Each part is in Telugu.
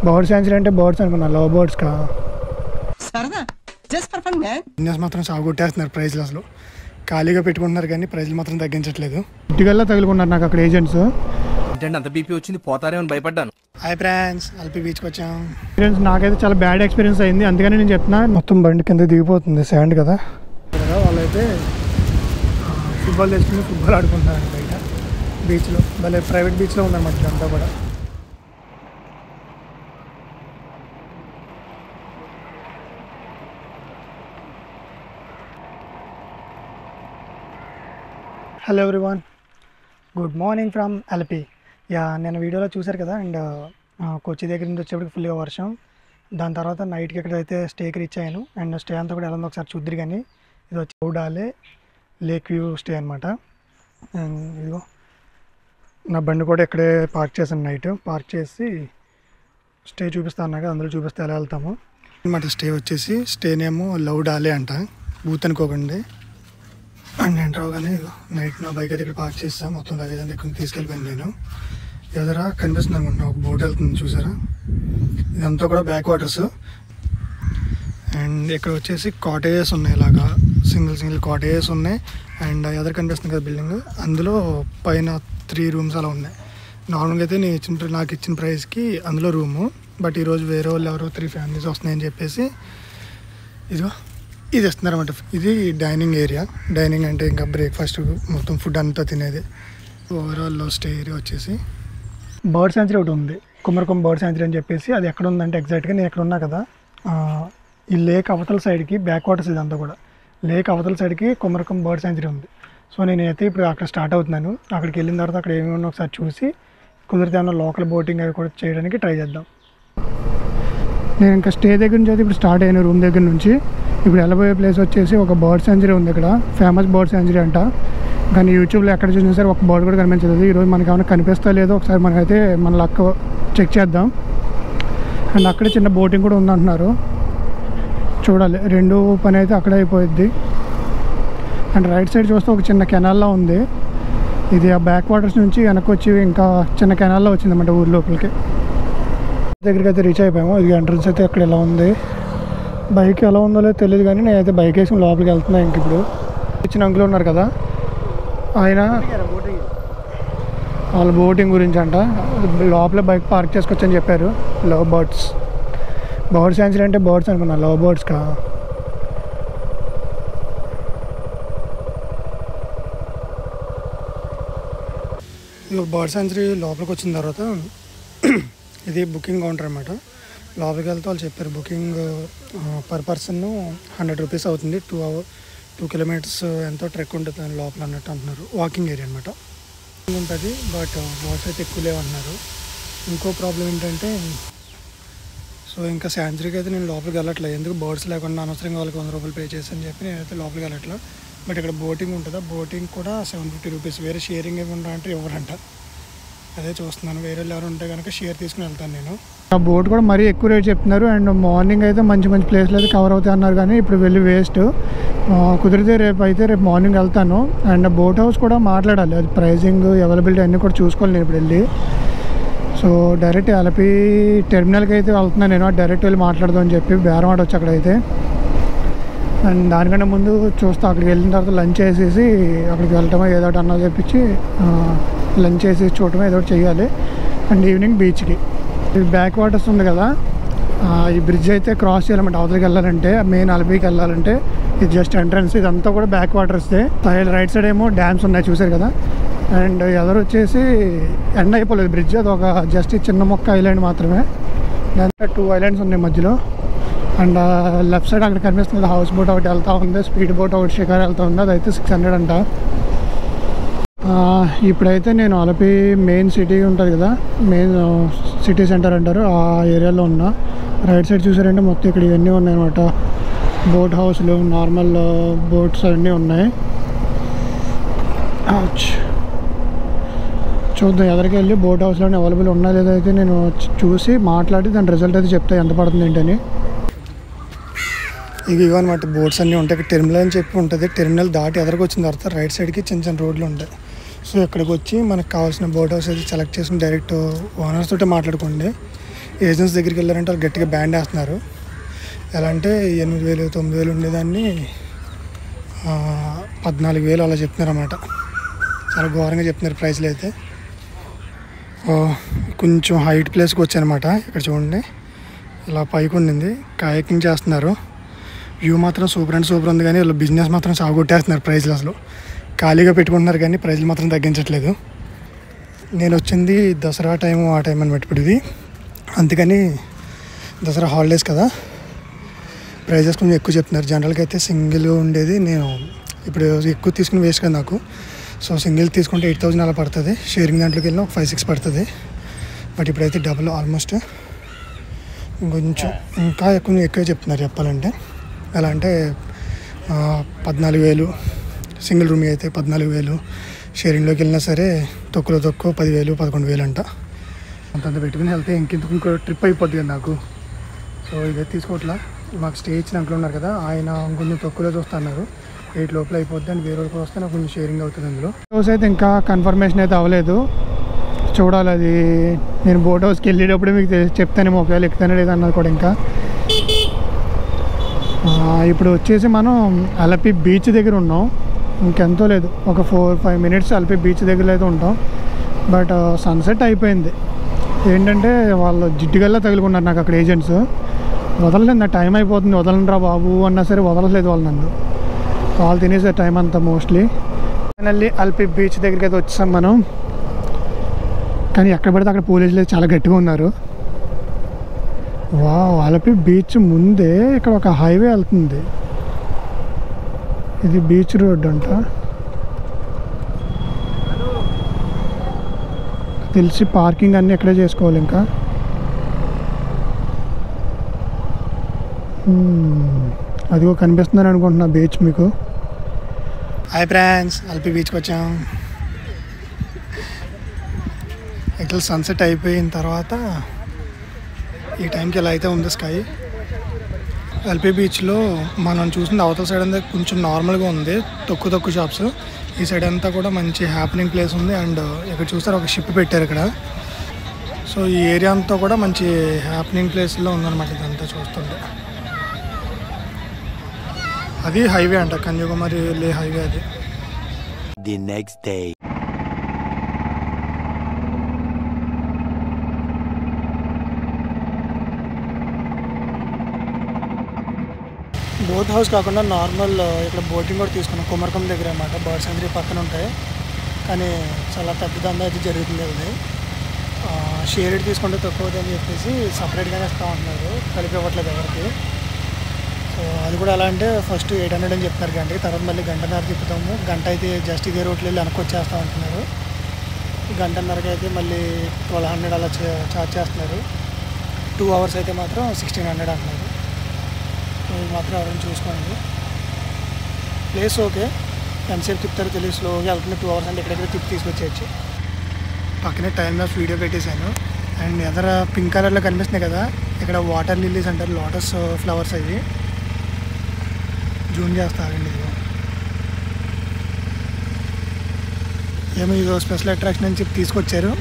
బర్డ్ సెంచరీ అంటే బర్డ్స్ అనుకున్నా, లవ్ బర్డ్స్ కా. సరదా just for fun man. Business మాత్రం సాగొట్టేస్తున్నారు ప్రైజ్లు, అసలు ఖాళీగా పెట్టుకుంటున్నారు కానీ ప్రైజ్లు మాత్రం తగ్గించట్లేదు. ఇంటికల్లా తగులుకున్నారు నాకు అక్కడ ఏజెంట్స్. అంత బీపీ వచ్చింది పోతారేమని భయపడ్డాను. హాయ్ ఫ్రెండ్స్, అల్పి బీచ్కి వచ్చాం. ఎక్స్పీరియన్స్ నాకైతే చాలా బ్యాడ్ ఎక్స్పీరియన్స్ అయింది, అందుకని నేను చెప్తున్నా. మొత్తం బండి కింద దిగిపోతుంది, శాండ్ కదా. వాళ్ళైతే ఫుట్బాల్ వేసుకుని ఫుట్బాల్ ఆడుకుంటున్నారు బయట బీచ్లో. భలే ప్రైవేట్ బీచ్లో ఉందన్నమాట అంతా కూడా. Hello everyone, good morning from LP. నేను వీడియోలో చూశారు కదా. అండ్ కొచ్చి దగ్గర నుంచి వచ్చేప్పటికి ఫుల్గా వర్షం. దాని తర్వాత నైట్కి ఎక్కడైతే స్టేకి రీచ్ అయ్యాను. అండ్ స్టే అంతా కూడా ఎలా ఉందో ఒకసారి చూద్దరు. కానీ ఇది వచ్చి ఔడాలే లేక్ వ్యూ స్టే అనమాట. అండ్ ఇదిగో నా బండి కూడా ఇక్కడే పార్క్ చేశాను. నైట్ పార్క్ చేసి స్టే చూపిస్తాను కదా, అందులో చూపిస్తే ఎలా వెళ్తాము అనమాట. స్టే వచ్చేసి స్టేనేమో లౌడాలే అంట, బూత్ అనుకోకండి. అండ్ నేను రాగానే నైట్ నా బైక్ అయితే ఇక్కడ పార్క్ చేస్తాను. మొత్తం లగేజ్ అంతా ఇక్కడ తీసుకెళ్ళిపోయాను నేను. ఎదురా కనిపిస్తుంది అనుకుంటున్నా ఒక బోట్ వెళ్తుంది, చూసారా? ఇదంతా కూడా బ్యాక్ వాటర్స్. అండ్ ఇక్కడ వచ్చేసి కాటేజెస్ ఉన్నాయి, ఇలాగా సింగిల్ కాటేజెస్ ఉన్నాయి. అండ్ ఎదురు కనిపిస్తుంది కదా బిల్డింగ్, అందులో పైన 3 రూమ్స్ అలా ఉన్నాయి. నార్మల్గా అయితే నాకు ఇచ్చిన ప్రైస్కి అందులో రూము. బట్ ఈరోజు వేరే వాళ్ళు ఎవరో 3 ఫ్యామిలీస్ వస్తున్నాయని చెప్పేసి ఇదిగో ఇది ఇస్తున్నారు అన్నమాట. ఇది డైనింగ్ ఏరియా. డైనింగ్ అంటే ఇంకా బ్రేక్ఫాస్ట్ మొత్తం ఫుడ్ అంతా తినేది. ఓవరాల్ స్టే ఏరియా వచ్చేసి బర్డ్ సెంచరీ ఒకటి ఉంది, కుమరకొం బర్డ్ సెంచరీ అని చెప్పేసి. అది ఎక్కడ ఉందంటే ఎగ్జాక్ట్గా నేను ఎక్కడ ఉన్నా కదా, ఈ లేక్ అవతల సైడ్కి బ్యాక్ వాటర్స్ ఇదంతా కూడా. లేక్ అవతల సైడ్కి కుమరకొం బర్డ్ సెంచరీ ఉంది. సో నేనైతే ఇప్పుడు అక్కడ స్టార్ట్ అవుతున్నాను. అక్కడికి వెళ్ళిన తర్వాత అక్కడ ఏమి ఉన్నా ఒకసారి చూసి కుదిరితే ఏమన్నా లోకల్ బోటింగ్ అవి కూడా చేయడానికి ట్రై చేద్దాం. నేను ఇంకా స్టే దగ్గర నుంచి అయితే ఇప్పుడు స్టార్ట్ అయ్యాను, రూమ్ దగ్గర నుంచి. ఇప్పుడు వెళ్ళబోయే ప్లేస్ వచ్చేసి ఒక బర్డ్ సెంచరీ ఉంది ఇక్కడ, ఫేమస్ బర్డ్ సెంచరీ అంట. కానీ యూట్యూబ్లో ఎక్కడ చూసినా సరే ఒక బర్డ్ కూడా కనిపించలేదు. ఈరోజు మనకి ఏమైనా కనిపిస్తా లేదో ఒకసారి మనకైతే మన లక్ చెక్ చేద్దాం. అండ్ అక్కడే చిన్న బోటింగ్ కూడా ఉందంటున్నారు, చూడాలి. 2 పని అయితే అక్కడే అయిపోయిద్ది. అండ్ రైట్ సైడ్ చూస్తే ఒక చిన్న కెనాల్లో ఉంది. ఇది ఆ బ్యాక్ వాటర్స్ నుంచి వెనక్కి వచ్చి ఇంకా చిన్న కెనాల్లో వచ్చిందన్నమాట ఊరి లోపలికి. దగ్గరికి అయితే రీచ్ అయిపోయాము. ఇది ఎంట్రన్స్ అయితే అక్కడ ఎలా ఉంది, బైక్ ఎలా ఉందో లేదో తెలియదు. కానీ నేనైతే బైక్ వేసుకుని లోపలికి వెళ్తున్నా. ఇంక ఇప్పుడు ఇచ్చిన అంకులు ఉన్నారు కదా, ఆయన వాళ్ళ బోటింగ్ గురించి అంట. లోపలే బైక్ పార్క్ చేసుకొచ్చని చెప్పారు. లవ్ బర్డ్స్, బర్డ్ సెంచరీ అంటే బర్డ్స్ అనుకున్నా, లవ్ బర్డ్స్ కా. బర్డ్ సెంచరీ లోపలికి వచ్చిన తర్వాత ఇది బుకింగ్ కౌంటర్ అనమాట. లోపలికి వెళ్తే వాళ్ళు చెప్పారు బుకింగ్ పర్ పర్సన్ 100 రూపీస్ అవుతుంది. 2 కిలోమీటర్స్ ఎంతో ట్రెక్ ఉంటుంది లోపల అన్నట్టు అంటున్నారు. వాకింగ్ ఏరియా అనమాట ఉంటుంది. బట్ బర్డ్స్ అయితే ఎక్కువ లేవన్నారు. ఇంకో ప్రాబ్లం ఏంటంటే, సో ఇంకా శాంచరీకి అయితే నేను లోపలికి వెళ్ళట్లేదు. ఎందుకు బర్డ్స్ లేకుండా అనవసరంగా వాళ్ళకి 100 రూపాయలు పే చేసి అని చెప్పి నేనైతే లోపలికి వెళ్ళట్లేదు. బట్ ఇక్కడ బోటింగ్ ఉంటుందా, బోటింగ్ కూడా 750 రూపీస్. వేరే షేరింగ్ ఏమి ఉంటారంటే ఎవరంట, అదే చూస్తున్నాను. వేరే ఎవరు ఉంటే కనుక షేర్ తీసుకుని వెళ్తాను నేను. ఆ బోట్ కూడా మరీ ఎక్కువ రేట్ చెప్తున్నారు. అండ్ మార్నింగ్ అయితే మంచి ప్లేస్లు అయితే కవర్ అవుతాయి అన్నారు. కానీ ఇప్పుడు వెళ్ళి వేస్ట్. కుదిరితే రేపు మార్నింగ్ వెళ్తాను. అండ్ బోట్ హౌస్ కూడా మాట్లాడాలి, అది ప్రైజింగ్ అవైలబిలిటీ అన్నీ కూడా చూసుకోవాలి నేను ఇప్పుడు వెళ్ళి. సో డైరెక్ట్ ఎల్పి టెర్మినల్కి అయితే వెళ్తున్నాను నేను. డైరెక్ట్ వెళ్ళి మాట్లాడదాం అని చెప్పి బేరం ఆడవచ్చు అక్కడైతే. అండ్ దానికంటే ముందు చూస్తే అక్కడికి వెళ్ళిన తర్వాత లంచ్ చేసేసి అక్కడికి వెళ్ళటమో ఏదో ఒకటి అన్నా చెప్పించి లంచ్ చేసి చూడటం ఏదో ఒకటి చేయాలి. అండ్ ఈవినింగ్ బీచ్కి. ఇది బ్యాక్ వాటర్స్ ఉంది కదా, ఈ బ్రిడ్జ్ అయితే క్రాస్ చేయాలన్నమాట అవతలకి వెళ్ళాలంటే. మెయిన్ ఎల్పికి వెళ్ళాలంటే ఇది జస్ట్ ఎంట్రన్స్. ఇదంతా కూడా బ్యాక్ వాటర్స్దే. రైట్ సైడ్ ఏమో డ్యామ్స్ ఉన్నాయి, చూసారు కదా. అండ్ ఎదురు వచ్చేసి ఎండ్ అయిపోలేదు బ్రిడ్జ్, అది ఒక జస్ట్ చిన్న మొక్క ఐలాండ్ మాత్రమే. దాంట్లో 2 ఐలాండ్స్ ఉన్నాయి మధ్యలో. అండ్ లెఫ్ట్ సైడ్ అక్కడ కనిపిస్తుంది హౌస్ బోట్ ఒకటి వెళ్తూ ఉంది, స్పీడ్ బోట్ ఒకటి షికార్ వెళ్తూ ఉంది. అదైతే 600 అంట. ఇప్పుడైతే నేను అలపి మెయిన్ సిటీ ఉంటుంది కదా, మెయిన్ సిటీ సెంటర్ అంటారు, ఆ ఏరియాలో ఉన్నా. రైట్ సైడ్ చూసారంటే మొత్తం ఇక్కడ ఇవన్నీ ఉన్నాయి అన్నమాట. బోట్ హౌస్లు, నార్మల్ బోట్స్ అన్నీ ఉన్నాయి. చూద్దాం ఎదరికి వెళ్ళి బోట్ హౌస్లోనే అవైలబుల్ ఉన్నా లేదా అయితే నేను చూసి మాట్లాడి దాని రిజల్ట్ అయితే చెప్తా ఎంత పడుతుంది ఏంటని. ఇవన్నమాట బోట్స్ అన్నీ ఉంటాయి. టెర్మినల్ అని చెప్పి ఉంటుంది. టెర్మినల్ దాటి ఎదరికి వచ్చిన తర్వాత రైట్ సైడ్కి చిన్న రోడ్లు ఉంటాయి. సో ఇక్కడికి వచ్చి మనకు కావాల్సిన బోట్ హౌస్ అయితే సెలెక్ట్ చేసుకుని డైరెక్ట్ ఓనర్స్ తోటే మాట్లాడుకోండి. ఏజెంట్స్ దగ్గరికి వెళ్ళారంటే వాళ్ళు గట్టిగా బ్యాండ్ వేస్తున్నారు. ఎలా అంటే 8,000 9,000 ఉండేదాన్ని 14,000 అలా చెప్తున్నారు అన్నమాట. చాలా ఘోరంగా చెప్తున్నారు ప్రైస్లు అయితే. కొంచెం హైట్ ప్లేస్కి వచ్చానమాట. ఇక్కడ చూడండి ఇలా పైకి ఉండింది, కాయకింగ్ చేస్తున్నారు. వ్యూ మాత్రం సూపర్ అండ్ సూపర్ ఉంది, కానీ వీళ్ళు బిజినెస్ మాత్రం సాగొట్టేస్తున్నారు. ప్రైజ్లు అసలు ఖాళీగా పెట్టుకుంటున్నారు కానీ ప్రైజ్లు మాత్రం తగ్గించట్లేదు. నేను వచ్చింది దసరా టైం ఆ టైం అనమాట ఇప్పుడు ఇది. అందుకని దసరా హాలిడేస్ కదా, ప్రైజెస్ కొంచెం ఎక్కువ చెప్తున్నారు. జనరల్గా అయితే సింగిల్ ఉండేది, నేను ఇప్పుడు ఎక్కువ తీసుకుని వేస్ట్ కదా నాకు. సో సింగిల్ తీసుకుంటే 8,000 అలా పడుతుంది. షేరింగ్ దాంట్లోకి వెళ్ళినా ఒక 5-6 పడుతుంది. బట్ ఇప్పుడైతే డబుల్ ఆల్మోస్ట్. కొంచెం ఇంకా ఎక్కువ చెప్తున్నారు చెప్పాలంటే. ఎలా అంటే 14,000 సింగిల్ రూమ్ అయితే 14,000, షేరింగ్లోకి వెళ్ళినా సరే తక్కువ 10,000 11,000 అంట. అంతంత పెట్టుకుని వెళ్తే ఇంకో ట్రిప్ అయిపోద్ది కదా నాకు. సో ఇదే తీసుకోవట్లా. మాకు స్టే ఇచ్చిన అంకులు ఉన్నారు కదా, ఆయన కొంచెం తక్కువలో చూస్తున్నారు. 8 లోపల అయిపోద్ది అని వేరే వాళ్ళకి వస్తే నాకు కొంచెం షేరింగ్ అవుతుంది అందులో. హౌస్ అయితే ఇంకా కన్ఫర్మేషన్ అయితే అవ్వలేదు, చూడాలి. అది నేను బోట్ హౌస్కి వెళ్ళేటప్పుడే మీకు చెప్తానేమో, ఒకవేళ ఎక్కుతానే లేదన్నది కూడా. ఇంకా ఇప్పుడు వచ్చేసి మనం అలపి బీచ్ దగ్గర ఉన్నాం. ఇంకెంతో లేదు, ఒక 4-5 మినిట్స్ అలపి బీచ్ దగ్గర అయితే ఉంటాం. బట్ సన్సెట్ అయిపోయింది. ఏంటంటే వాళ్ళు జిడ్డుగల్లా తగులుకున్నారు నాకు అక్కడ ఏజెంట్స్. వదలలేదు, నా టైం అయిపోతుంది వదలండిరా బాబు అన్నా సరే వదలలేదు వాళ్ళు నన్ను. వాళ్ళు తినేసే టైం అంతా మోస్ట్లీ. ఫైనల్లీ అల్పి బీచ్ దగ్గరికి అయితే వచ్చాం మనం. కానీ ఎక్కడ పడితే అక్కడ పోలీసులు చాలా గట్టిగా ఉన్నారు. వావ్, అలపి బీచ్ ముందే ఇక్కడ ఒక హైవే వెళ్తుంది. ఇది బీచ్ రోడ్ అంట తెలిసి. పార్కింగ్ అన్నీ ఎక్కడే చేసుకోవాలి. ఇంకా అదిగో కనిపిస్తుందని అనుకుంటున్నా బీచ్ మీకు. హాయ్ ఫ్రెండ్స్, అల్పి బీచ్కి వచ్చాం. యాక్చువల్ సన్సెట్ అయిపోయిన తర్వాత ఈ టైంకి ఎలా అయితే ఉంది స్కై. ఎల్పి బీచ్లో మనం చూసిన అవతల సైడ్ అంతా కొంచెం నార్మల్గా ఉంది, తక్కువ షాప్స్. ఈ సైడ్ అంతా కూడా మంచి హ్యాపెనింగ్ ప్లేస్ ఉంది. అండ్ ఇక్కడ చూస్తారు ఒక షిప్ పెట్టారు ఇక్కడ. సో ఈ ఏరియా అంతా కూడా మంచి హ్యాపెనింగ్ ప్లేస్లో ఉందన్నమాట ఇదంతా చూస్తుంటే. అది హైవే అంట, కన్యాకుమారి వెళ్ళే హైవే అది. The next day. Boat house కాకుండా నార్మల్ ఇక్కడ బోటింగ్ కూడా తీసుకున్నాం కుమరకం దగ్గర అన్నమాట. బర్డ్ సెంచరీ పక్కన ఉంటాయి, కానీ చాలా పెద్ద దందా అయితే జరుగుతుంది. అది షేర్డ్ తీసుకుంటే తక్కువ అని చెప్పేసి సపరేట్గానే ఇస్తూ ఉంటున్నారు, కలిపి ఇవ్వట్లేదు ఎవరికి. సో అది కూడా ఎలా అంటే ఫస్ట్ 800 అని చెప్తున్నారు గంటకి, తర్వాత మళ్ళీ గంటన్నర తిప్పుతాము. గంట అయితే జస్ట్ ఇదే రోడ్లు వెళ్ళి వెనక్కి వచ్చేస్తూ ఉంటున్నారు. గంటన్నరకి అయితే మళ్ళీ 1,200 అలా ఛార్జ్ చేస్తున్నారు. 2 అవర్స్ అయితే మాత్రం 1,600 అంటున్నారు. ఇది మాత్రం ఎవరైనా చూసుకోండి. ప్లేస్ ఓకే, ఎంతసేపు తిప్పుతారో తెలియదు, స్లోగా వెళ్తుంది. 2 అవర్స్ అంటే ఎక్కడెక్కడ తిప్పి తీసుకొచ్చేయచ్చు. పక్కనే టైం లాప్స్ వీడియో పెట్టేశాను. అండ్ ఎదర పింక్ కలర్లో కనిపిస్తున్నాయి కదా, ఇక్కడ వాటర్ లిల్లీస్ అంటారు, లోటస్ ఫ్లవర్స్ అవి. జూమ్ చేస్తారండి. ఇదిగో ఏమో ఇదో స్పెషల్ అట్రాక్షన్ అని చెప్పి తీసుకొచ్చారు.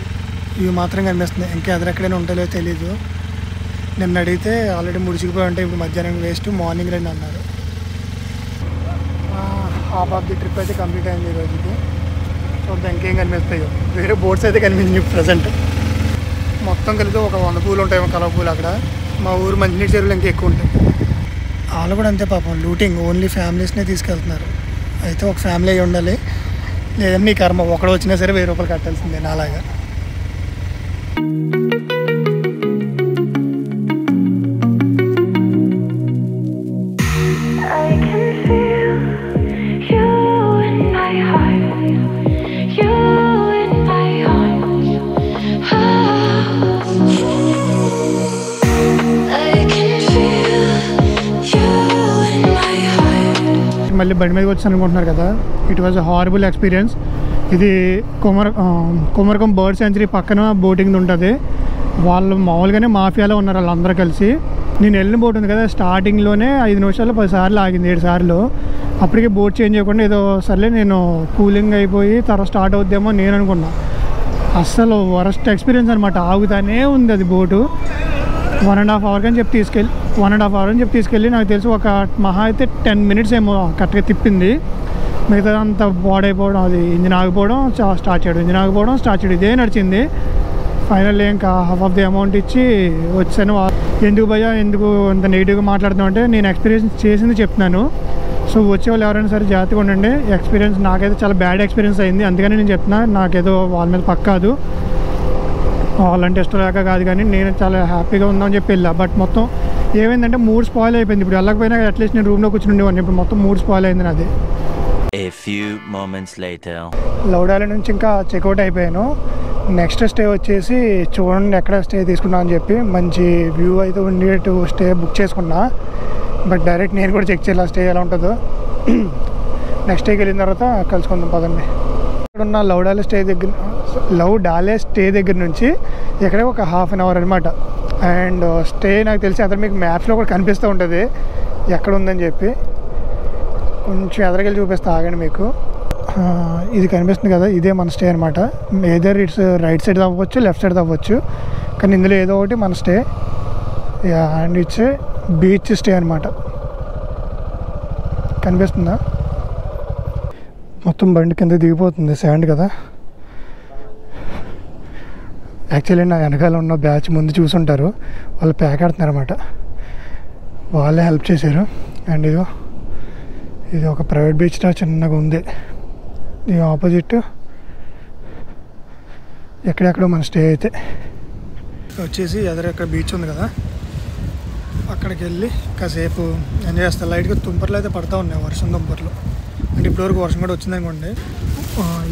ఇవి మాత్రం కనిపిస్తున్నాయి, ఇంకా ఎక్కడైనా ఉంటాయో తెలీదు. నిన్న అడిగితే ఆల్రెడీ ముడిచిపోయి ఉంటాయి, ఇప్పుడు మధ్యాహ్నం వేస్ట్, మార్నింగ్ రండి అన్నారు. హాఫ్ ఆఫ్ ది ట్రిప్ అయితే కంప్లీట్ అయింది ఈ రోజుకి. చూద్దాం ఇంకేం కనిపిస్తాయో. వేరే బోట్స్ అయితే కనిపించింది ప్రజెంట్. మొత్తం కలిపి ఒక 100 పూలు ఉంటాయి, కలవ పూలు అక్కడ. మా ఊరు మంచినీటి చెరువులు ఇంకా ఎక్కువ ఉంటాయి. వాళ్ళు కూడా అంతే పాపం, లూటింగ్ ఓన్లీ ఫ్యామిలీస్నే తీసుకెళ్తున్నారు. అయితే ఒక ఫ్యామిలీ అయి ఉండాలి, లేదంటే నీ కర్మ ఒకడు వచ్చినా సరే 1000 రూపాయలు కట్టాల్సిందే నాలాగా. మళ్ళీ బండి మీదకి వచ్చి అనుకుంటున్నారు కదా, it was a horrible experience. ఇది కుమరకం బర్డ్ సెంచరీ పక్కన బోటింగ్ ఉంటుంది. వాళ్ళు మామూలుగానే మాఫియాలో ఉన్నారు వాళ్ళందరూ కలిసి. నేను వెళ్ళిన బోట్ ఉంది కదా, స్టార్టింగ్లోనే 5 నిమిషాలు 10 సార్లు ఆగింది, 7 సార్లు. అప్పటికే బోట్ చేంజ్ చేయకుండా ఏదో సర్లే నేను కూలింగ్ అయిపోయి తర్వాత స్టార్ట్ అవుద్దేమో నేను అనుకున్నా. అస్సలు వరస్ట్ ఎక్స్పీరియన్స్ అనమాట. ఆగుతానే ఉంది అది బోటు. 1.5 hour అని చెప్పి 1.5 hour అని చెప్పి తీసుకెళ్ళి నాకు తెలిసి ఒక మహా అయితే 10 minutes ఏమో కరెక్ట్గా తిప్పింది. మిగతా అంతా బాడ్ అయిపోవడం, అది ఇంజిన్ ఆగిపోవడం, స్టార్ట్ చేయడం ఇదే నడిచింది. ఫైనల్లీ ఇంకా హాఫ్ ఆఫ్ ది అమౌంట్ ఇచ్చి వచ్చాను. ఎందుకు భయ్యా ఎందుకు అంత నెగిటివ్గా మాట్లాడుతున్నావు అంటే నేను ఎక్స్పీరియన్స్ చేసింది చెప్తున్నాను. సో వచ్చే వాళ్ళు ఎవరైనా సరే జాగ్రత్తగా ఉండండి. ఎక్స్పీరియన్స్ నాకైతే చాలా బ్యాడ్ ఎక్స్పీరియన్స్ అయింది, అందుకని నేను చెప్తున్నా. నాకేదో వాళ్ళ మీద పక్కాదు, వాళ్ళంటే ఇష్టం లేక కాదు, కానీ నేను చాలా హ్యాపీగా ఉందామని చెప్పి వెళ్ళా. బట్ మొత్తం ఏమైందంటే మూడ్ స్పాయిల్ అయిపోయింది. ఇప్పుడు వెళ్ళకపోయినా అట్లీస్ట్ నేను రూమ్లో కూర్చుని ఉండేవాడిని. ఇప్పుడు మొత్తం మూడ్ స్పాయిల్ అయింది నాది. A few moments later. లౌడాలి నుంచి ఇంకా చెక్అవుట్ అయిపోయాను. నెక్స్ట్ స్టే వచ్చేసి చూడండి ఎక్కడ స్టే తీసుకున్నా అని చెప్పి మంచి వ్యూ అయితే ఉండేట్టు స్టే బుక్ చేసుకున్నా. బట్ డైరెక్ట్ నేను కూడా చెక్ చేయాలి స్టే ఎలా ఉంటుందో. నెక్స్ట్ డేకి వెళ్ళిన తర్వాత కలుసుకుందాం పదండి. ఇక్కడ ఉన్న లౌడాలే స్టే దగ్గర నుంచి ఇక్కడే ఒక 1/2 hour అనమాట. అండ్ స్టే నాకు తెలిసి అతను మీకు మ్యాప్స్లో కూడా కనిపిస్తూ ఉంటుంది ఎక్కడ ఉందని చెప్పి. కొంచెం ఎదరికెళ్ళి చూపిస్తా ఆగండి మీకు. ఇది కనిపిస్తుంది కదా, ఇదే మన స్టే అనమాట. ఏదర్ ఇట్స్ రైట్ సైడ్ అవ్వచ్చు, లెఫ్ట్ సైడ్ అవ్వచ్చు, కానీ ఇందులో ఏదో ఒకటి మన stay. And it's beach stay అనమాట. కనిపిస్తుందా? మొత్తం బండి కింద దిగిపోతుంది, శాండ్ కదా. యాక్చువల్లీ నా వెనకాల ఉన్న బ్యాచ్ ముందు చూసుంటారు, వాళ్ళు ప్యాక్ ఆడుతున్నారు అనమాట. వాళ్ళే హెల్ప్ చేశారు. అండ్ ఇది ఒక ప్రైవేట్ బీచ్ లా చిన్నగా ఉంది. ఈ ఆపోజిట్ ఎక్కడెక్కడో మన స్టే అయితే వచ్చేసి ఎక్కడ బీచ్ ఉంది కదా, అక్కడికి వెళ్ళి కాసేపు ఎంజాయ్ చేస్తాను. లైట్గా తుంపర్లు అయితే పడుతూ ఉన్నాయి, వర్షం తుంపర్లు. అంటే ఇప్పటివరకు వర్షం కూడా వచ్చిందనుకోండి.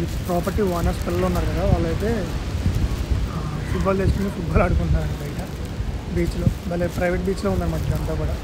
ఈ ప్రాపర్టీ ఓనర్స్ పిల్లలు ఉన్నారు కదా, వాళ్ళైతే ఫుట్బాల్ తెచ్చుకుని ఫుట్బాల్ ఆడుకుంటున్నారు బయట బీచ్లో. భలే ప్రైవేట్ బీచ్లో ఉందన్నమాట ఇదంతా కూడా.